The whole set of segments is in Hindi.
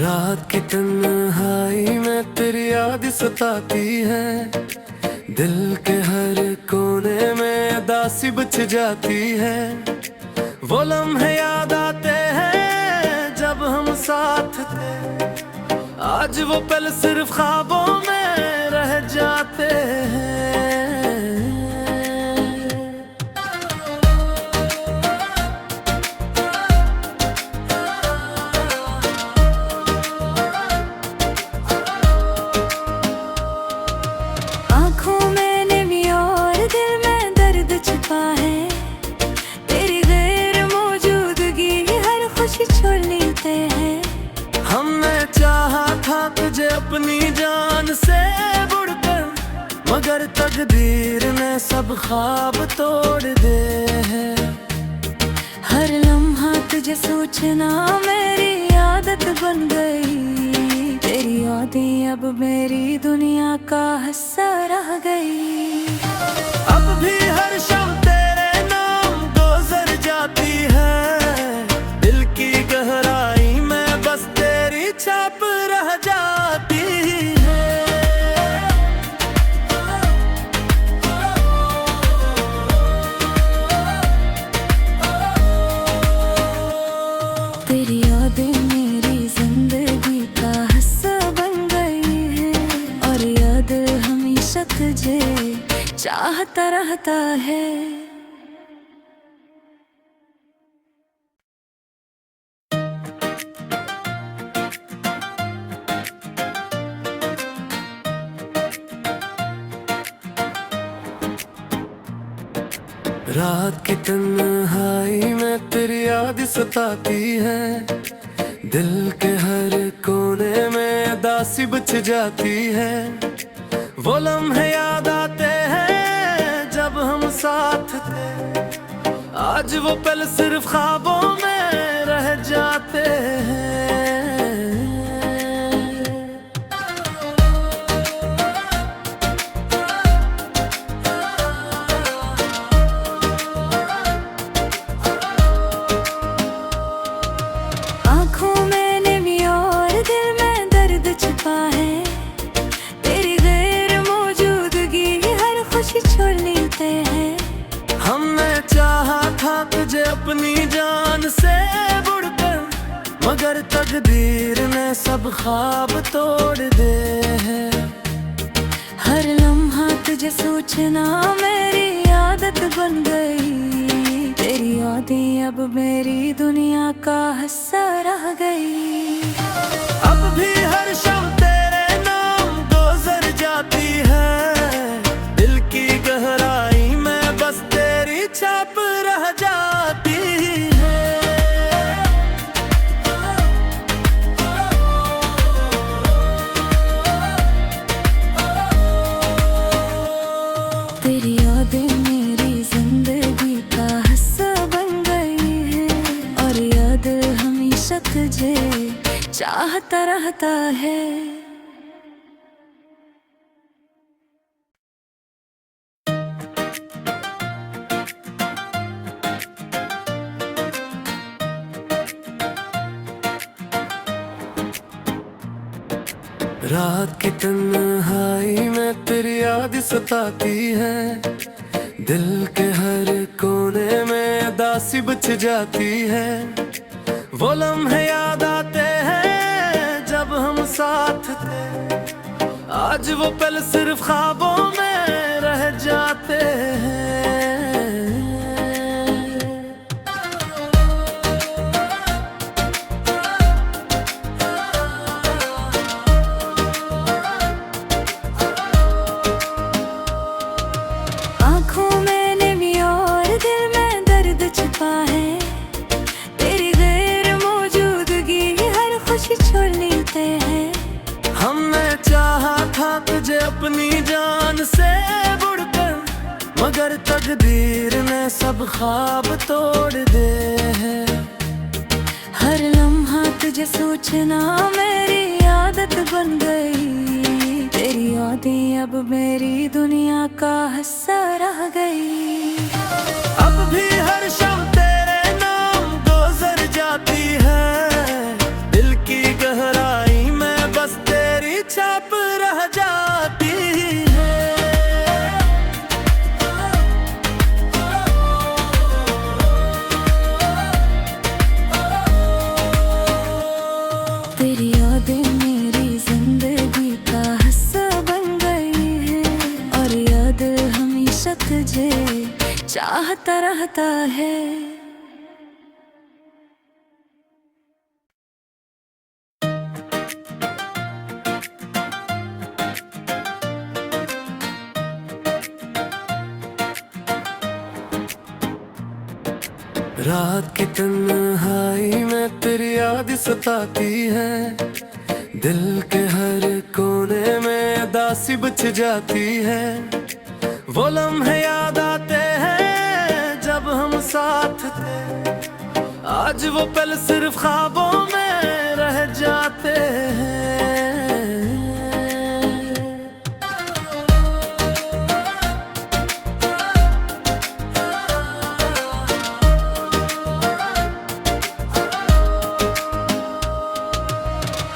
रात की तन्हाई में तेरी याद सताती है। दिल के हर कोने में उदासी बच जाती है। वो लम्हे याद आते हैं जब हम साथ थे। आज वो पल सिर्फ ख्वाबों में रह जाते हैं। आँखों में नमी और दिल में दर्द छुपा है। तेरी गैर मौजूदगी हर खुशी छोड़ लेते हैं। हमने चाहा था तुझे अपनी जान से बढ़कर, मगर तकदीर ने सब ख्वाब तोड़ दे हैं। हर लम्हा तुझे सोचना मेरी आदत बन गई। तेरी यादें अब मेरी दुनिया का हिस्सा रह गई। अब भी हर शाम तेरे नाम गुजर जाती है। दिल की गहराई में बस तेरी छाप रह जाती है। तेरी यादें मेरी जिंदगी का हिस्सा बन गई है। और याद हमेशा तुझे चाहता रहता है। रात की तन्हाई में तेरी याद सताती है। दिल के हर कोने में उदासी बच जाती है। वो लम्हे याद आते हैं जब हम साथ थे। आज वो पल सिर्फ ख्वाबों में रह जाते हैं। आँखों में नमी और दिल में दर्द छुपा है। तेरी गैर मौजूदगी हर खुशी छोड़ लेते हैं। हमने चाहा था तुझे अपनी जान से बढ़कर, मगर तकदीर ने सब ख्वाब तोड़ दे हैं। हर लम्हा तुझे सोचना मेरी आदत बन गई। तेरी यादें अब मेरी दुनिया का हिस्सा रह गई। अब भी हर शाम तेरे नाम गुजर जाती है। दिल की गहराई में बस तेरी छाप रह जाती है। तेरी यादें मेरी जिंदगी का हिस्सा बन गई है। और याद हमेशा तुझे चाहता रहता है। रात की तन्हाई में तेरी याद सताती है। दिल के हर कोने में उदासी बच जाती है। वो लम्हे याद आते हैं जब हम साथ थे। आज वो पल सिर्फ ख्वाबों में रह जाते हैं। आँखों में नमी और दिल में दर्द छुपा है। तेरी गैर मौजूदगी हर खुशी छोड़ लेते हैं। हमने चाहा था तुझे अपनी जान से बढ़कर, मगर तकदीर ने सब ख्वाब तोड़ दे हैं। हर लम्हा तुझे सोचना मेरी आदत बन गई। तेरी यादें अब मेरी दुनिया का हिस्सा रह गई। अब भी हर शाम तेरे नाम गुजर जाती है। दिल की गहराई चाहता रहता है। रात की तन्हाई में तेरी याद सताती है, दिल के हर कोने में उदासी बच जाती है। वो लम्हे याद आते हैं जब हम साथ थे, आज वो पल सिर्फ ख्वाबों में रह जाते हैं।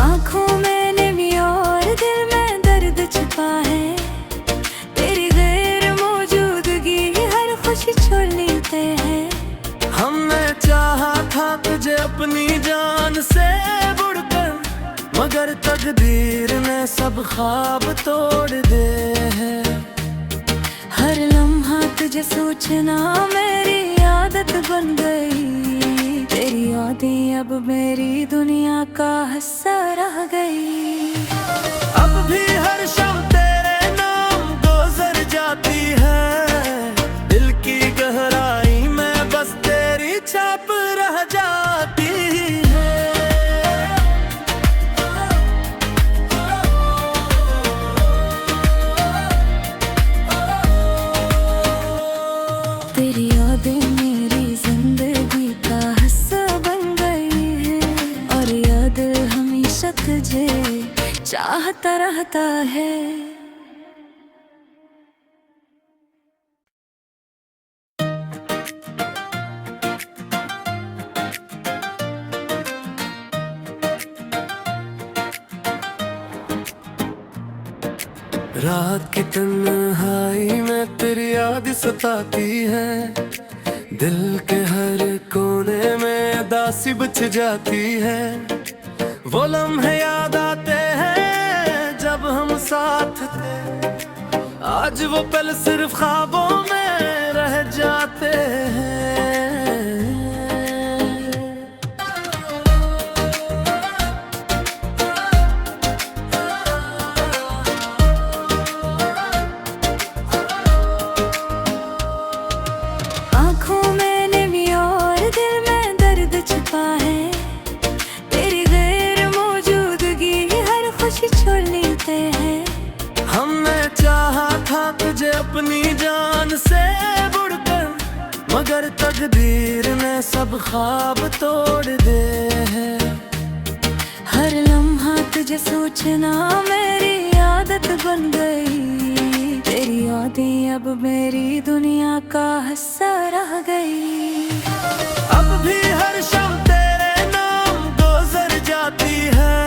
आँखों में नमी और दिल में दर्द छिपा है, तेरी गैर मौजूदगी हर खुशी छोड़ लेते हैं। हमने चाहा था तुझे अपनी जान से बढ़कर, मगर तकदीर ने सब ख्वाब तोड़ दे हैं। हर लम्हा तुझे सोचना मेरी आदत बन गई, तेरी यादें अब मेरी दुनिया का हिस्सा रह गई। अब भी हर शब तेरे नाम गुजर जाती है, दिल की गहराई में बस तेरी छाप रह जाती है। तेरी यादें मेरी जिंदगी का हिस्सा बन गई है, और याद हमेशा तुझे चाहता रहता है। रात की तन्हाई में तेरी याद सताती है, दिल के हर कोने में उदासी बच जाती है। वो लम्हे याद आते हैं जब हम साथ थे, आज वो पल सिर्फ ख्वाबों में रह जाते हैं। आँखों में नमी और दिल में दर्द छिपा है, तेरी गैर मौजूदगी हर खुशी छोड़ लेते हैं। हमने चाहा था तुझे अपनी जान से बढ़कर, मगर तकदीर ने सब ख्वाब तोड़ दे हैं। हर लम्हा तुझे सोचना मेरी आदत बन गई, तेरी यादें अब मेरी दुनिया का हिस्सा रह गई। अब भी हर शब तेरे नाम गुजर जाती है,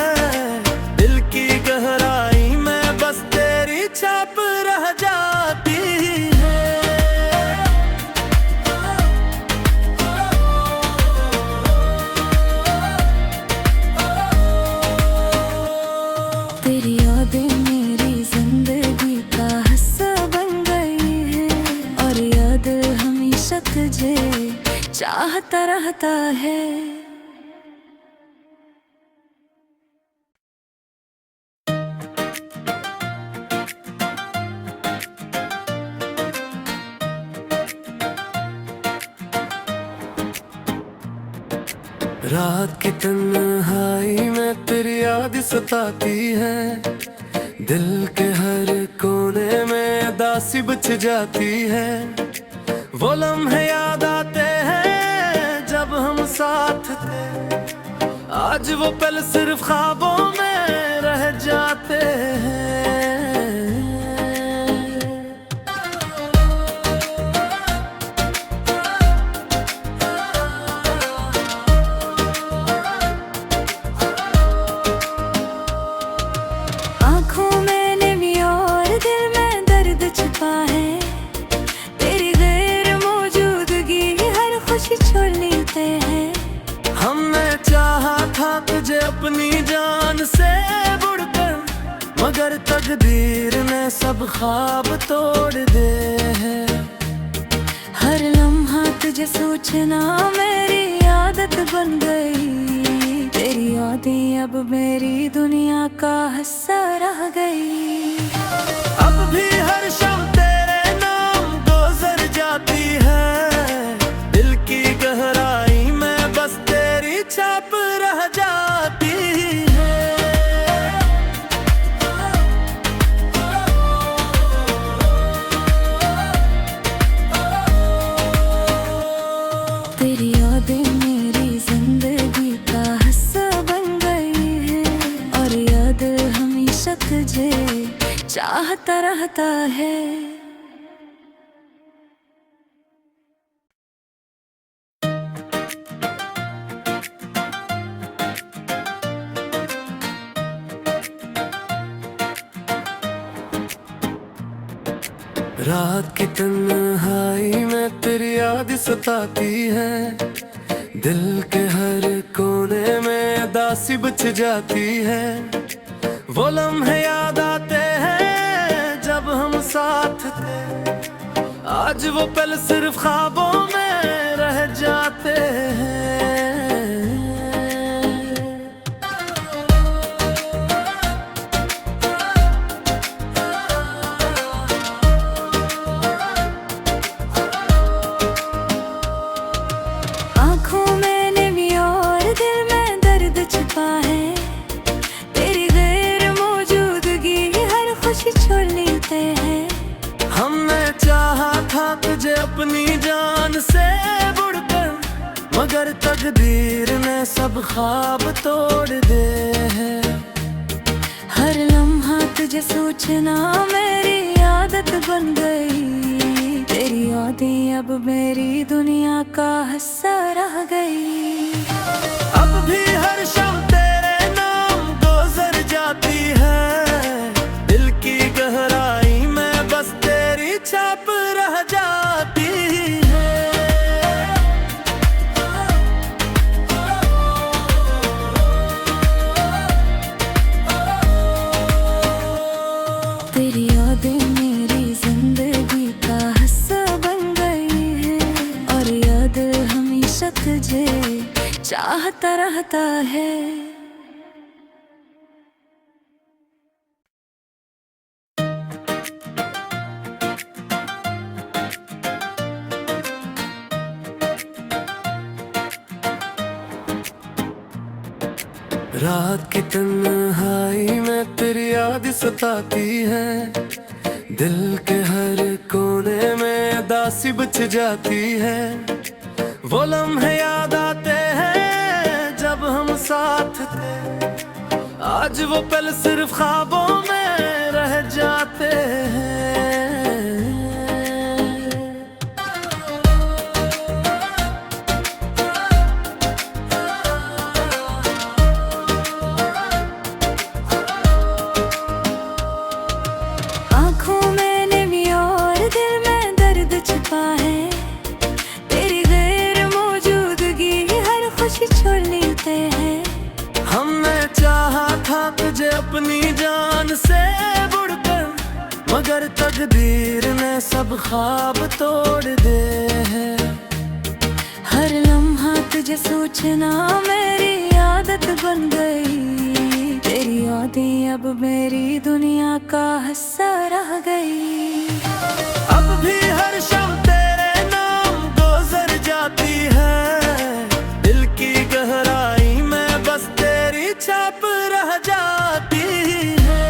दिल की गहराई में बस तेरी छाप रह जाती है। तेरी यादें मेरी जिंदगी का हिस्सा बन गई है, और याद हमेशा तुझे चाहता रहता है। रात की तन्हाई में तेरी याद सताती है, दिल के हर कोने में उदासी बच जाती है। वो लम्हे याद आते हैं जब हम साथ थे, आज वो पल सिर्फ ख्वाबों में रह जाते हैं। आँखों में नमी और दिल में दर्द छिपा है, तेरी गैर मौजूदगी हर खुशी छोड़ लेते हैं। हमने चाहा था तुझे अपनी जान से बढ़कर, मगर तकदीर ने सब ख्वाब तोड़ दे हैं। हर लम्हा तुझे सोचना मेरी आदत बन गई। तेरी यादें अब मेरी दुनिया का हिस्सा रह गई। अब भी हर शाम तेरे नाम गुजर जाती है, दिल की गहराई में बस तेरी छाप रह जाती है। तेरी यादें मेरी जिंदगी का हिस्सा बन गई है, और याद हमेशा तुझे चाहता रहता है। रात की तन्हाई में तेरी याद सताती है, दिल के हर कोने में उदासी बच जाती है। वो लम्हे याद आते हैं जब हम साथ थे, आज वो पल सिर्फ ख्वाबों में रह जाते हैं। आँखों में नमी और दिल में दर्द छुपा है, तेरी गैर मौजूदगी हर खुशी छोड़ लेते हैं। हमने चाहा था तुझे अपनी जान से बढ़कर, मगर तकदीर ने सब ख्वाब तोड़ दे हैं। हर लम्हा तुझे सोचना मेरी आदत बन गई। तेरी यादें अब मेरी दुनिया का हिस्सा रह गई। अब भी हर शाम तेरे नाम गुजर जाती है, दिल की गहराई में बस तेरी छाप रह जाती है। तेरी यादें मेरी जिंदगी का हिस्सा बन गई है, और याद हमेशा तुझे चाहता रहता है। रात की तन्हाई में तेरी याद सताती है, दिल के हर कोने में उदासी बच जाती है। वो लम्हे याद आते हैं जब हम साथ थे, आज वो पल सिर्फ ख्वाबों में रह जाते हैं। आँखों में नमी और दिल में दर्द छुपा है, तेरी गैर मौजूदगी हर खुशी छोड़ लेते हैं। हमने चाहा था तुझे अपनी जान से बढ़कर, मगर तकदीर ने सब ख्वाब तोड़ दे हैं। हर लम्हा तुझे सोचना मेरी आदत बन गई। तेरी यादें अब मेरी दुनिया का हिस्सा रह गई। अब भी हर शाम तेरे नाम गुजर जाती है, दिल की गहराई में बस तेरी छाप रह जाती है।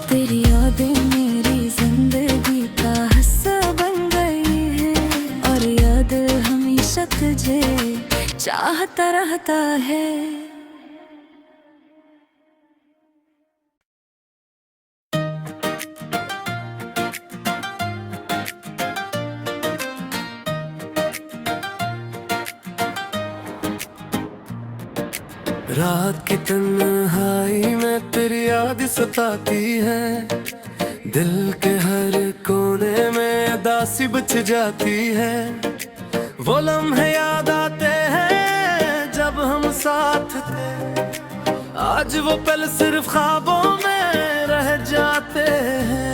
तेरी यादें मेरी जिंदगी का हिस्सा बन गई है, और याद हमेशा तुझे चाहता रहता है। रात की तन्हाई में तेरी याद सताती है, दिल के हर कोने में उदासी बच जाती है। वो लम्हे याद आते हैं जब हम साथ थे, आज वो पल सिर्फ ख्वाबों में रह जाते हैं।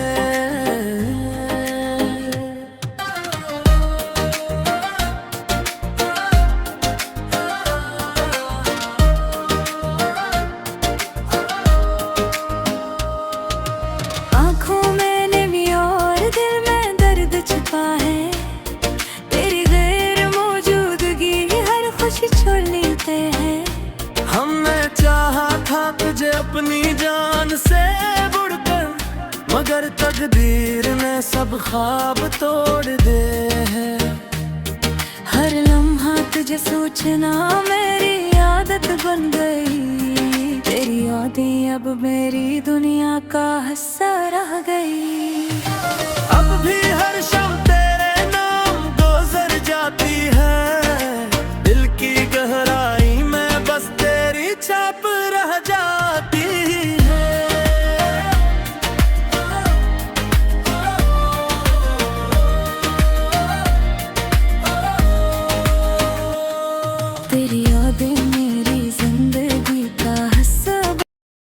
आँखों में नमी और दिल में दर्द छिपा है, तेरी गैर मौजूदगी हर खुशी छोड़ लेते हैं। हमने चाहा था तुझे अपनी जान से बढ़कर, मगर तकदीर ने सब ख्वाब तोड़ दे हैं। हर लम्हा तुझे सोचना मेरी आदत बन गई, तेरी यादें अब मेरी दुनिया का हिस्सा रह गई।